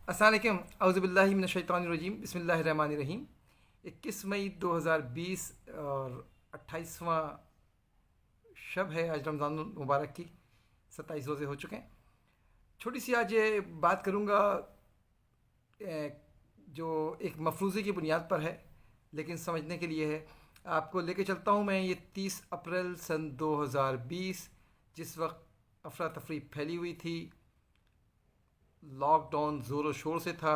अस्सलाम वालेकुम। औज़ुबिल्लाहि मिनश्शैतानिर्रजीम। बिस्मिल्लाहिर्रहमानिर्रहीम। 21 मई 2020 और 28वां शब है आज रमज़ान मुबारक की। 27 रोज़े हो चुके हैं। छोटी सी आज ये बात करूँगा जो एक मफरूज़े की बुनियाद पर है, लेकिन समझने के लिए है। आपको लेके चलता हूँ मैं ये 30 अप्रैल सन 2020, जिस वक्त अफरा तफरी फैली हुई थी। लॉकडाउन ज़ोर शोर से था।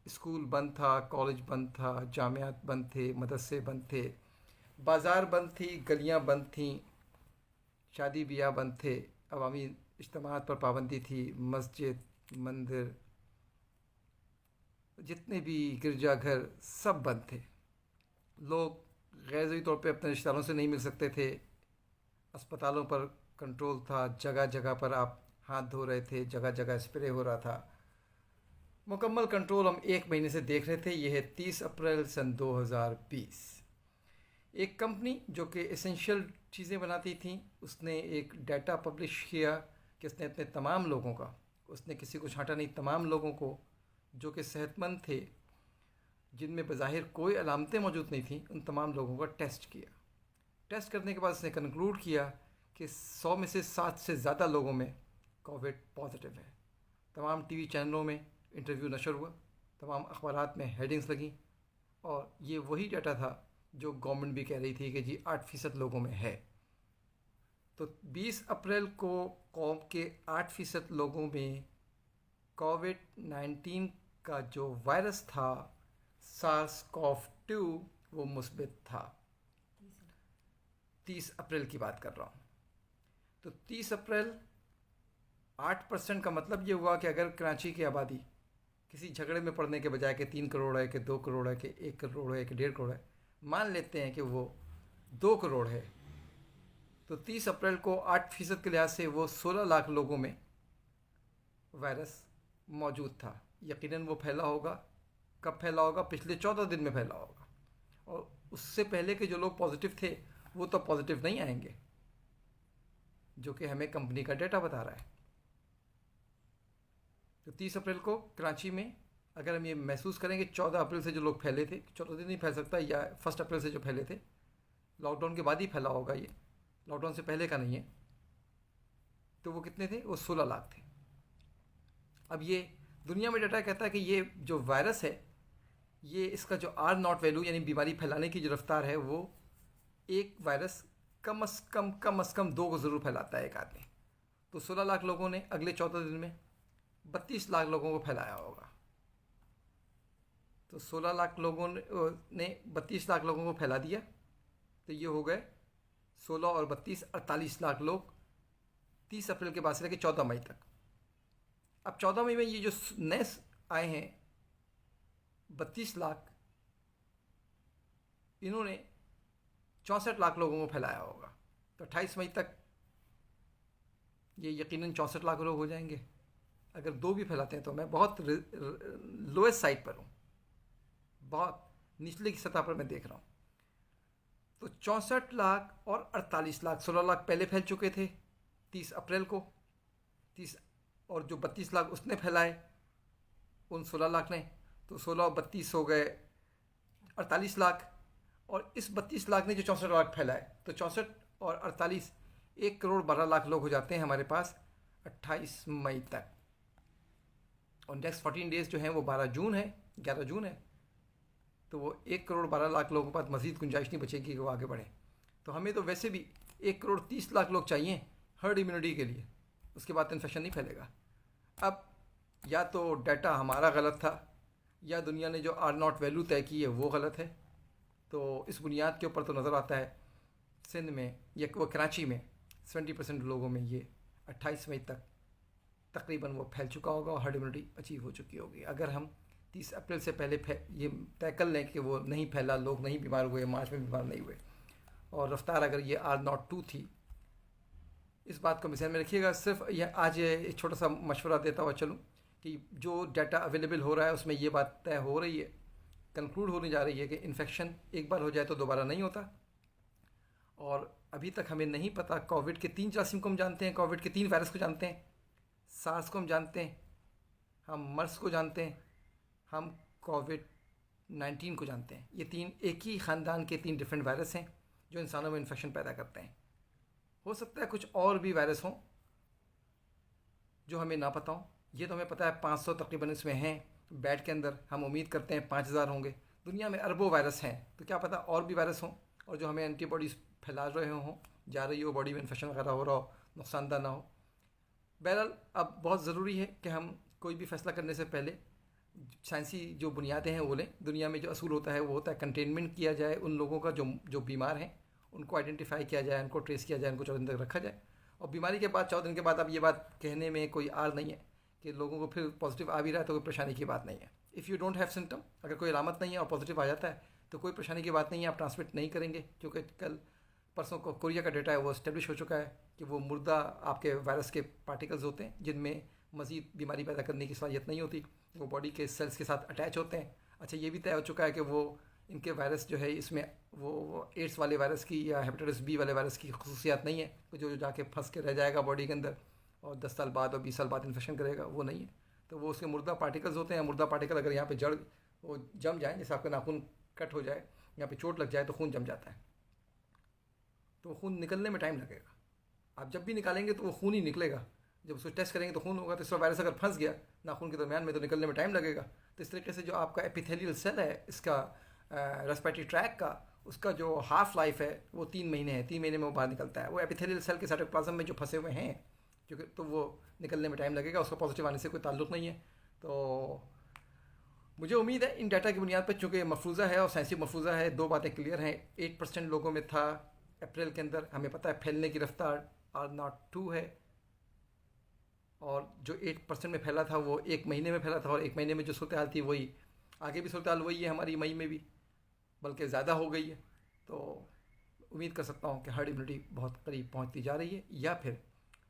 स्कूल बंद था, कॉलेज बंद था, जामियात बंद थे, मदरसे बंद थे, बाज़ार बंद थी, गलियां बंद थीं, शादी ब्याह बंद थे, अवामी इज्तिमात पर पाबंदी थी, मस्जिद, मंदिर, जितने भी गिरजाघर सब बंद थे। लोग गैर ज़रूरी तौर पे अपने रिश्तेदारों से नहीं मिल सकते थे। अस्पतालों पर कंट्रोल था, जगह जगह पर आप हाथ धो रहे थे, जगह जगह स्प्रे हो रहा था। मुकम्मल कंट्रोल हम एक महीने से देख रहे थे। यह है 30 अप्रैल सन 2020। एक कंपनी जो कि एसेंशियल चीज़ें बनाती थी, उसने एक डाटा पब्लिश किया कि उसने अपने तमाम लोगों का, उसने किसी को छांटा नहीं, तमाम लोगों को जो कि सेहतमंद थे, जिनमें बज़ाहिर कोई अलामतें मौजूद नहीं थी, उन तमाम लोगों का टेस्ट किया। टेस्ट करने के बाद उसने कंक्लूड किया कि 100 में से 7 से ज़्यादा लोगों में कोविड पॉजिटिव है। तमाम टीवी चैनलों में इंटरव्यू नशर हुआ, तमाम अखबारात में हेडिंग्स लगी, और ये वही डाटा था जो गवर्नमेंट भी कह रही थी कि जी 8% लोगों में है। तो 20 अप्रैल को कौम के 8% लोगों में कोविड-19 का जो वायरस था, सार्स कॉव 2, वो मुस्बित था। 30 अप्रैल की बात कर रहा हूँ। तो 30 अप्रैल 8% का मतलब ये हुआ कि अगर कराची की आबादी किसी झगड़े में पड़ने के बजाय कि 3 करोड़ है, कि 2 करोड़ है, कि 1 करोड़ है, कि 1.5 करोड़ है, मान लेते हैं कि वो 2 करोड़ है, तो 30 अप्रैल को 8% के लिहाज से वो 16 लाख लोगों में वायरस मौजूद था। यकीनन वो फैला होगा। कब फैला होगा? पिछले 14 दिन में फैला होगा। और उससे पहले के जो लोग पॉजिटिव थे, वो तो पॉजिटिव नहीं आएंगे, जो कि हमें कंपनी का डेटा बता रहा है। तो 30 अप्रैल को कराची में अगर हम ये महसूस करें कि 14 अप्रैल से जो लोग फैले थे, 14 दिन नहीं फैल सकता, या 1 अप्रैल से जो फैले थे, लॉकडाउन के बाद ही फैला होगा, ये लॉकडाउन से पहले का नहीं है। तो वो कितने थे? वो 16 लाख थे। अब ये दुनिया में डाटा कहता है कि ये जो वायरस है, ये इसका जो आर नॉट वैल्यू, यानी बीमारी फैलाने की जो रफ्तार है, वो एक वायरस कम अज़ कम 2 को ज़रूर फैलाता है एक आदमी। तो 16 लाख लोगों ने अगले 14 दिन में 32 लाख लोगों को फैलाया होगा। तो 16 लाख लोगों ने 32 लाख लोगों को फैला दिया, तो ये हो गए 16 और 32 48 लाख लोग 30 अप्रैल के बाद से लेकर 14 मई तक। अब 14 मई में ये जो नए आए हैं 32 लाख, इन्होंने 64 लाख लोगों को फैलाया होगा। तो 28 मई तक ये यकीनन 64 लाख लोग हो जाएंगे। अगर 2 भी फैलाते हैं तो मैं बहुत लोएस्ट साइड पर हूँ, बहुत निचले की सतह पर मैं देख रहा हूँ। तो 64 लाख और 48 लाख, 16 लाख पहले फैल चुके थे 30 अप्रैल को, 30, और जो 32 लाख उसने फैलाए उन 16 लाख ने, तो 16 और 32 हो गए 48 लाख। और इस 32 लाख ने जो 64 लाख फैलाए, तो 64 और 48 1 करोड़ 12 लाख लोग हो जाते हैं हमारे पास 28 मई तक। और नेक्स्ट 14 डेज जो हैं वो 12 जून है, 11 जून है। तो वो 1 करोड़ 12 लाख लोगों के पास मज़ीद गुंजाइश नहीं बचेगी कि वो आगे बढ़े। तो हमें तो वैसे भी 1 करोड़ 30 लाख लोग चाहिए हर्ड इम्यूनिटी के लिए, उसके बाद तो इन्फेक्शन नहीं फैलेगा। अब या तो डाटा हमारा गलत था, या दुनिया ने जो आर नॉट वैल्यू तय की है वो गलत है। तो इस बुनियाद के ऊपर तो नज़र आता है सिंध में या वो कराची में 70% लोगों में ये 28 मई तक तकरीबन वो फैल चुका होगा और हर्ड इम्यूनिटी अचीव हो चुकी होगी। अगर हम 30 अप्रैल से पहले ये तय कर लें कि वो नहीं फैला, लोग नहीं बीमार हुए, मार्च में बीमार नहीं हुए, और रफ्तार अगर ये R02 थी, इस बात को मिसाल में रखिएगा। सिर्फ यह आज एक छोटा सा मशवरा देता हुआ चलूँ कि जो डाटा अवेलेबल हो रहा है उसमें ये बात तय हो रही है, कंक्लूड होने जा रही है कि इन्फेक्शन एक बार हो जाए तो दोबारा नहीं होता। और अभी तक हमें नहीं पता, कोविड के 3 जासिम को हम जानते हैं, कोविड के 3 वायरस को जानते हैं। सार्स को हम जानते हैं, हम मर्स को जानते हैं, हम कोविड-19 को जानते हैं। ये तीन एक ही ख़ानदान के तीन डिफरेंट वायरस हैं जो इंसानों में इन्फेक्शन पैदा करते हैं। हो सकता है कुछ और भी वायरस हों जो हमें ना पता हो। ये तो हमें पता है 500 तकरीबन इसमें हैं बैट के अंदर। हम उम्मीद करते हैं 5000 होंगे। दुनिया में अरबों वायरस हैं, तो क्या पता और भी वायरस हों और जो हमें एंटीबॉडीज़ फैला रहे हों, जा रही हो बॉडी में, इन्फेक्शन वगैरह हो रहा हो, नुकसानदा ना हो। बहरहाल अब बहुत ज़रूरी है कि हम कोई भी फ़ैसला करने से पहले साइंसी जो बुनियादें हैं वो लें। दुनिया में जो असूल होता है वो होता है कंटेनमेंट किया जाए उन लोगों का जो जो बीमार हैं, उनको आइडेंटिफाई किया जाए, उनको ट्रेस किया जाए, उनको 14 दिन तक रखा जाए। और बीमारी के बाद 14 दिन के बाद अब ये बात कहने में कोई आर नहीं है कि लोगों को फिर पॉजिटिव आ भी रहा है तो कोई परेशानी की बात नहीं है। If you don't have symptom, अगर कोई अलामत नहीं है और पॉजिटिव आ जाता है तो कोई परेशानी की बात नहीं है, आप ट्रांसमिट नहीं करेंगे। क्योंकि कल परसों को कोरिया का डेटा है वो इस्टेब्लिश हो चुका है कि वो मुर्दा आपके वायरस के पार्टिकल्स होते हैं जिनमें मज़ीद बीमारी पैदा करने की सलाहियत नहीं होती, वो बॉडी के सेल्स के साथ अटैच होते हैं। अच्छा, ये भी तय हो चुका है कि वो इनके वायरस जो है इसमें वो एड्स वाले वायरस की या हेपेटाइटिस बी वाले वायरस की खसूसियात नहीं है तो जो जाके फंस के रह जाएगा बॉडी के अंदर और 10 साल बाद और 20 साल बाद इन्फेक्शन करेगा, वो नहीं है। तो वो उसके मुर्दा पार्टिकल्स होते हैं। मुर्दा पार्टिकल अगर यहाँ पे जड़ वो जम जाए, जैसे आपका नाखून कट हो जाए, यहाँ पे चोट लग जाए तो खून जम जाता है, तो खून निकलने में टाइम लगेगा। आप जब भी निकालेंगे तो वो खून ही निकलेगा। जब उसको टेस्ट करेंगे तो खून होगा। तो इस वायरस अगर फंस गया नाखून के दरमियान में तो निकलने में टाइम लगेगा। तो इस तरीके से जो आपका एपिथेलियल सेल है इसका रेस्पिरेटरी ट्रैक का, उसका जो हाफ लाइफ है वो 3 महीने है। 3 महीने में वो बाहर निकलता है। वो एपिथेलियल सेल के साइटोप्लाज्म में जो फंसे हुए हैं क्योंकि तो वो निकलने में टाइम लगेगा। उसका पॉजिटिव आने से कोई ताल्लुक़ नहीं है। तो मुझे उम्मीद है इन डाटा की बुनियाद पर, चूँकि मफरूज़ा है और साइंसी मफरूज़ा है, 2 बातें क्लियर हैं। 8% लोगों में था अप्रैल के अंदर। हमें पता है फैलने की रफ्तार R02 है और जो 8% में फैला था वो 1 महीने में फैला था और 1 महीने में जो सूरत हाल थी वही आगे भी सूरत हाल वही है हमारी, मई में भी बल्कि ज़्यादा हो गई है। तो उम्मीद कर सकता हूँ कि हर्ड इम्यूनिटी बहुत करीब पहुँचती जा रही है, या फिर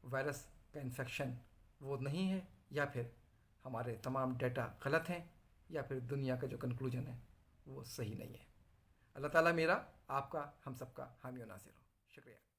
वायरस का इन्फेक्शन वो नहीं है, या फिर हमारे तमाम डेटा गलत हैं, या फिर दुनिया का जो कंक्लूजन है वो सही नहीं है। अल्लाह ताला मेरा, आपका, हम सबका हामी और नासिर हो। शुक्रिया।